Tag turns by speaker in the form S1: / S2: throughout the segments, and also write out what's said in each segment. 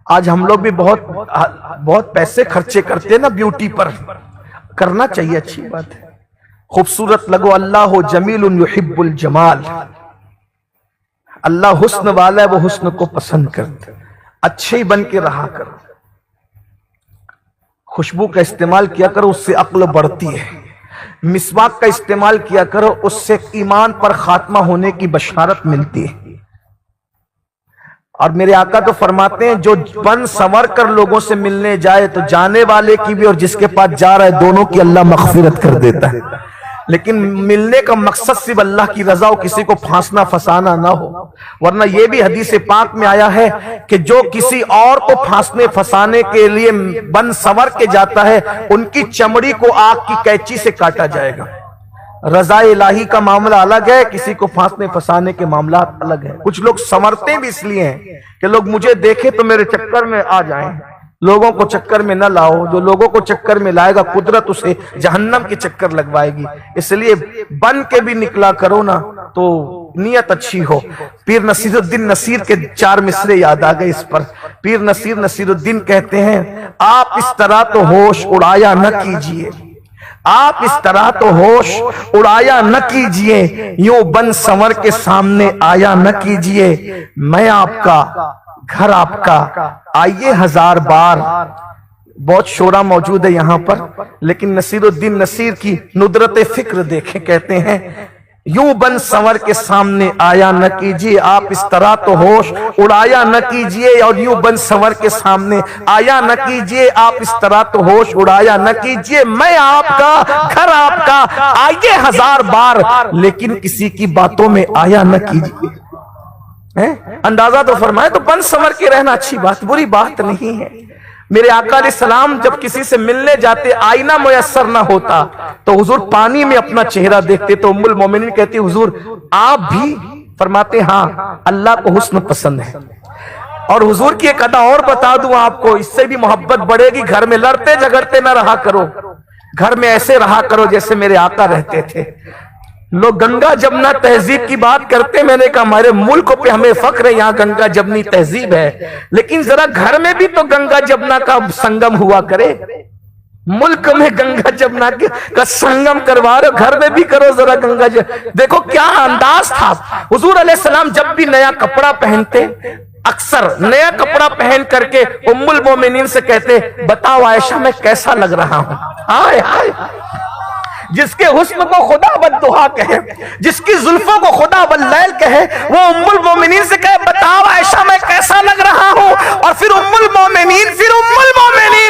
S1: آج ہم لوگ بھی بہت پیسے خرچے کرتے ہیں نا بیوٹی پر، کرنا چاہیے، اچھی بات ہے، خوبصورت لگو، اللہ جمیل یحب الجمال، اللہ حسن والا ہے، وہ حسن کو پسند کرتا ہے، اچھے ہی بن کے رہا کرو، خوشبو کا استعمال کیا کرو، اس سے عقل بڑھتی ہے، مسواک کا استعمال کیا کرو، اس سے ایمان پر خاتمہ ہونے کی بشارت ملتی ہے۔ اور میرے آقا تو فرماتے ہیں جو بن سنور کر لوگوں سے ملنے جائے تو جانے والے کی بھی اور جس کے پاس جا رہا ہے دونوں کی اللہ مغفرت کر دیتا ہے، لیکن ملنے کا مقصد صرف اللہ کی رضا ہو، کسی کو پھانسنا فسانا نہ ہو، ورنہ یہ بھی حدیث پاک میں آیا ہے کہ جو کسی اور کو پھانسنے فسانے کے لیے بن سنور کے جاتا ہے ان کی چمڑی کو آگ کی قینچی سے کاٹا جائے گا۔ رضا الہی کا معاملہ الگ ہے، کسی کو پھانسنے فسانے کے معاملات الگ ہیں۔ کچھ لوگ سنورتے بھی اس لیے ہیں کہ لوگ مجھے دیکھیں تو میرے چکر میں آ جائیں، لوگوں کو چکر میں نہ لاؤ، جو لوگوں کو چکر میں لائے گا قدرت اسے جہنم کی چکر لگوائے گی، اس لیے بن کے بھی نکلا کرو نا تو نیت اچھی ہو۔ پیر نصیر الدین نصیر کے 4 مصرے یاد آ گئے اس پر۔ پیر نصیر الدین کہتے ہیں آپ اس طرح تو ہوش اڑایا نہ کیجئے، آپ اس طرح تو ہوش اڑایا نہ کیجئے، یوں بن سنور کے سامنے آیا نہ کیجئے، میں آپ کا گھر آپ کا آئیے 1000 بار۔ بہت شعرا موجود ہے یہاں پر، لیکن نصیر الدین نصیر کی ندرت فکر دیکھیں، کہتے ہیں یوں بن سنور کے سامنے آیا نہ کیجئے، آپ اس طرح تو ہوش اڑایا نہ کیجئے، اور یوں بن سنور کے سامنے آیا نہ کیجئے، آپ اس طرح تو ہوش اڑایا نہ کیجئے، میں آپ کا گھر آپ کا آئیے 1000 بار، لیکن کسی کی باتوں میں آیا نہ کیجئے۔ اندازہ تو فرمائے، تو بن سنور کے رہنا اچھی بات، بری بات نہیں ہے۔ میرے آقا علیہ السلام جب کسی سے ملنے جاتے آئینہ میسر نہ ہوتا تو حضور پانی میں اپنا چہرہ دیکھتے، تو ام المومنین کہتی حضور آپ بھی؟ فرماتے ہاں، اللہ کو حسن پسند ہے۔ اور حضور کی ایک ادا اور بتا دوں آپ کو، اس سے بھی محبت بڑھے گی، گھر میں لڑتے جھگڑتے نہ رہا کرو، گھر میں ایسے رہا کرو جیسے میرے آقا رہتے تھے۔ لوگ گنگا جمنا تہذیب کی بات کرتے، میں نے کہا ہمارے ملک پہ ہمیں فخر ہے، یہاں گنگا جمنی تہذیب ہے، لیکن ذرا گھر میں بھی تو گنگا جمنا کا سنگم ہوا کرے۔ ملک میں گنگا جمنا کا سنگم کروا رہے، گھر میں بھی کرو ذرا گنگا جمنا۔ دیکھو کیا انداز تھا حضور علیہ السلام، جب بھی نیا کپڑا پہنتے اکثر نیا کپڑا پہن کر کے ام المومنین سے کہتے بتاؤ عائشہ میں کیسا لگ رہا ہوں۔ آئے آئے، جس کے حسن کو خدا والضحیٰ کہے، جس کی زلفوں کو خدا واللیل کہے، وہ ام المومنین سے کہے بتاؤ عائشہ میں کیسا لگ رہا ہوں۔ اور پھر ام المومنین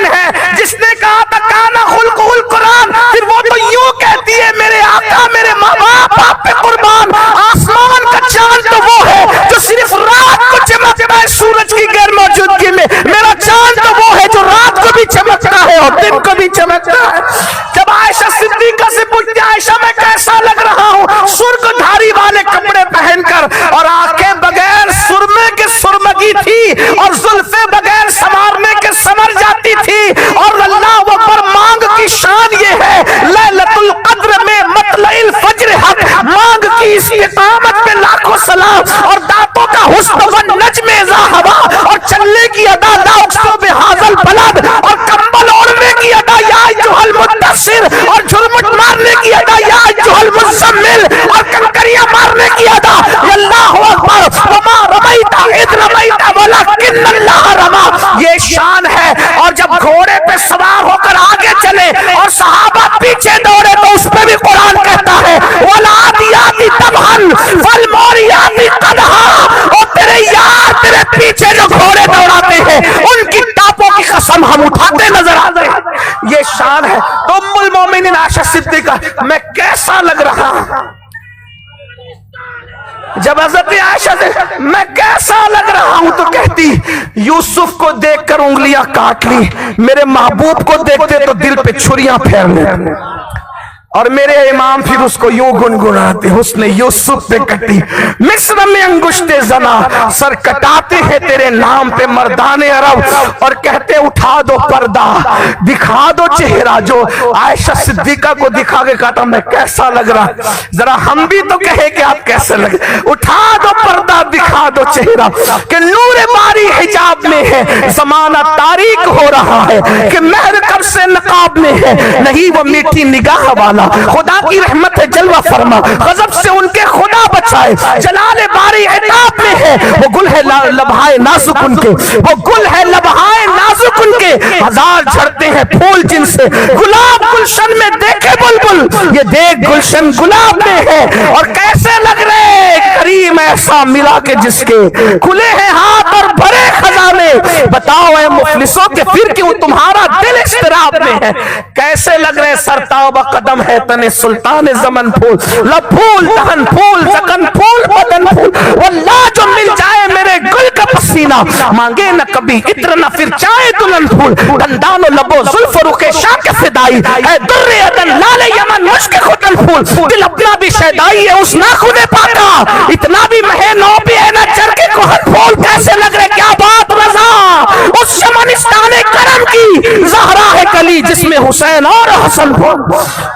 S1: ہے جس نے کہا تھا کانا خلقہ القرآن، پھر وہ تو یوں کہتی ہے میرے آقا میرے ماں باپ آپ پہ قربان، آسمان کا چاند تو وہ ہے جو صرف رات کو چمکتا ہے سورج کی غیر موجودگی میں، میرا چاند تو وہ ہے جو رات کو بھی چمکتا ہے اور دن کو بھی چمکتا ہے۔ جب عائشہ صدیقہ سے پوچھتے عائشہ میں کیسا لگ رہا ہوں، سرخ دھاری والے کپڑے پہن کر، اور آنکھیں بغیر سرمے کے سرمگی تھی، اور زلفیں بغیر سنوارنے کے سنور جاتی تھی، اور اللہ اکبر مانگ کی شان یہ ہے لیلۃ القدر میں مطلع الفجر حق، مانگ کی استقامت پہ لاکھوں سلام، اور دانتوں کا حسن والنجم اذا ہوا، اور چلنے کی ادا لا اقسم بہذا البلد، اور کمبل اوڑھنے کی ادا یا ایھا المدثر، اور جھرمٹ مارنے کی ادا یا ایھا المزمل، اور کنکریاں مارنے کی ادا اللہ اکبر وما رمیت اذ رمیت ولکن اللہ رما، یہ شان ہے۔ اور جب گھوڑے پہ سوار ہو کر آگے چلے اور صحابہ پیچھے دوڑے تو اس پہ بھی قرآن کہتا ہے والعادیات ضبحا فالموریات قدحا، اور تیرے یار تیرے پیچھے جو گھوڑے دوڑاتے ہیں ان کی ٹاپوں کی قسم ہم اٹھاتے نظر آتے ہیں، یہ شان ہے۔ تو ام المومنین عائشہ صدیقہ میں کیسا لگ رہا ہوں، جب حضرت عائشہ سے میں کیسا لگ رہا ہوں تو کہتی یوسف کو دیکھ کر انگلیاں کاٹ لی، میرے محبوب کو دیکھتے تو دل پہ چھریاں پھیر لیتے۔ اور میرے امام پھر اس کو یوں گنگناتے، حسن یوسف پہ کٹی مصر میں انگشت زنا، سر کٹاتے ہیں تیرے نام پہ مردان عرب، اور کہتے اٹھا دو پردہ دکھا دو چہرہ، جو عائشہ صدیقہ کو دکھا کے کہتا میں کیسا لگ رہا، ذرا ہم بھی تو کہیں کہ آپ کیسے لگ، اٹھا دو پردہ دکھا دو چہرہ، کہ نور باری حجاب میں ہے، زمانہ تاریک ہو رہا ہے، کہ مہر کب سے نقاب میں ہے، نہیں وہ میٹھی نگاہ والا، خدا کی رحمت ہے جلوہ فرما، غضب سے ان کے خدا بچائے، جلال باری عتاب میں ہے، وہ گل ہے لبہائے نازک ان کے، وہ گل ہے لبہائے نازک ان کے، ہزار جھڑتے ہیں پھول جن سے، گلاب گلشن میں دیکھے بلبل، یہ دیکھ گلشن گلاب میں ہے، اور کیسے لگ رہے کریم ایسا ملا کہ جس کے کھلے ہیں ہاتھ اور بھرے خزانے، بتاؤ اے مفلسوں کہ پھر کیوں تمہارا دل اضطراب میں ہے، کیسے لگ رہے سرتاب قدم ہے تن سلطان زمن پھول، لب پھول دہن پھول زکن پھول بدن پھول، واللہ جو مل جائے میرے گل کا پسینہ، مانگے نہ کبھی عطر نہ پھر چائے دلہن پھول، دندان و لب و زلف و رخ شاہ کے فدائی، اے در عدن لال یمن مشک ختن پھول، دل اپنا بھی شیدائی ہے اس ناخن پاکا، اتنا بھی مہے نو بھی ہے نہ چرکے کوہن پھول، کیسے لگ رہے کیا بات رضا اس شمنستان کرم کی، زہرا ہے کلی جس میں حسین اور حسن پھول،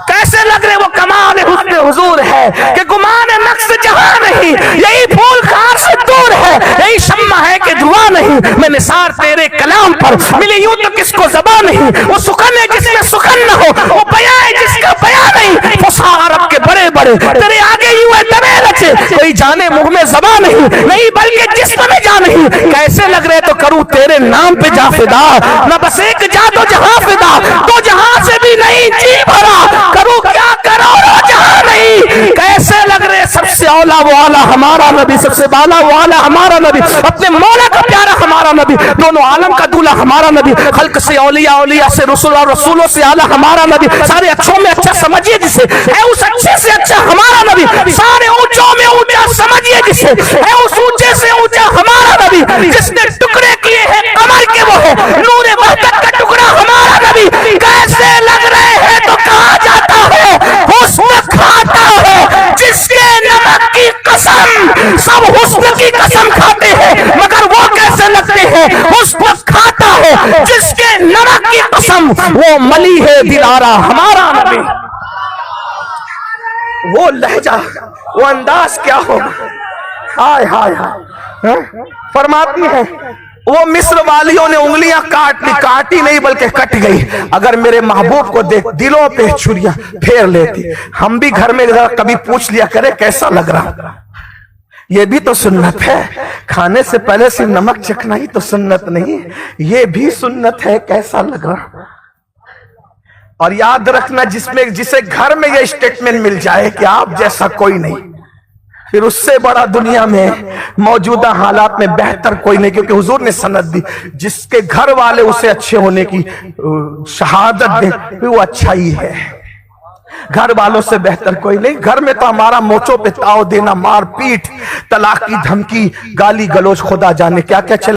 S1: کیسے لگ رہے وہ کمال حسن حضور ہے کہ گمان نقص جہاں نہیں، یہی پھول خار سے دور ہے، یہی شمع ہے کہ دھواں نہیں، میں نثار تیرے کلام پر ملی یوں تو کس کو زبان نہیں، وہ سخن ہے جس میں سخن نہ ہو، وہ بیان ہے جس کا بیان نہیں، فصاح عرب کے بڑے بڑے تیرے آگے یوں ہے دمے رچے، کوئی جانے منہ میں زبان نہیں بلکہ جسم میں جان نہیں، کیسے لگ رہے تو کروں تیرے نام پہ جا فدا، نہ بس ایک جا دو جہاں فدا، تو جہاں سے بھی نہیں جی بھرا، کروں کیا کرو جہاں نہیں، کیسے لگ رہے سب سے اولا وہ آلہ ہمارا نبی، سب سے بالا وہ آلہ ہمارا نبی، اپنے مولا کا پیارا ہمارا نبی، دونوں عالم کا دولہ ہمارا نبی، خلق سے اولیاء، اولیاء سے رسول اور رسولوں سے آلہ ہمارا نبی، سارے اچھوں میں اچھا سمجھیے جسے، ہے اس اچھے سے اچھا ہمارا نبی، سارے اونچوں میں اونچا سمجھیے جسے، ہے اس اونچے سے اونچا ہمارا نبی، جس نے ٹکڑے کیے ہیں قمر کے وہ ہے، نور وحدت کا ٹکڑا ہمارا نبی، کیسے لگ رہے ہیں تو کہا جاتا ہے حسن کھاتا ہے جس کے نمک کی قسم، سب حسن کی قسم کھاتے ہیں مگر وہ کیسے لگتے ہیں، حسن کھاتا ہے جس کے نمک کی قسم، وہ ملی ہے دلارا ہمارا نبی، وہ لہجہ وہ انداز کیا ہوگا، ہائے ہائے ہائے، فرماتی ہے وہ مصر والیوں نے انگلیاں کاٹی نہیں بلکہ کٹ گئی، اگر میرے محبوب کو دیکھ دلوں پہ چھریاں پھیر لیتی، ہم بھی گھر میں کبھی پوچھ لیا کرے کیسا لگ رہا، یہ بھی تو سنت ہے، کھانے سے پہلے سے نمک چکھنا ہی تو سنت نہیں، یہ بھی سنت ہے کیسا لگ رہا، اور یاد رکھنا جسے گھر میں یہ اسٹیٹمنٹ مل جائے کہ آپ جیسا کوئی نہیں، پھر اس سے بڑا دنیا میں موجودہ حالات میں بہتر کوئی نہیں، کیونکہ حضور نے سند دی جس کے گھر والے اسے اچھے ہونے کی شہادت دیں پھر وہ اچھا ہی ہے، گھر والوں سے بہتر کوئی نہیں، گھر میں تو ہمارا موچوں پہ تاؤ دینا، مار پیٹ، طلاق کی دھمکی، گالی گلوچ، خدا جانے کیا کیا چل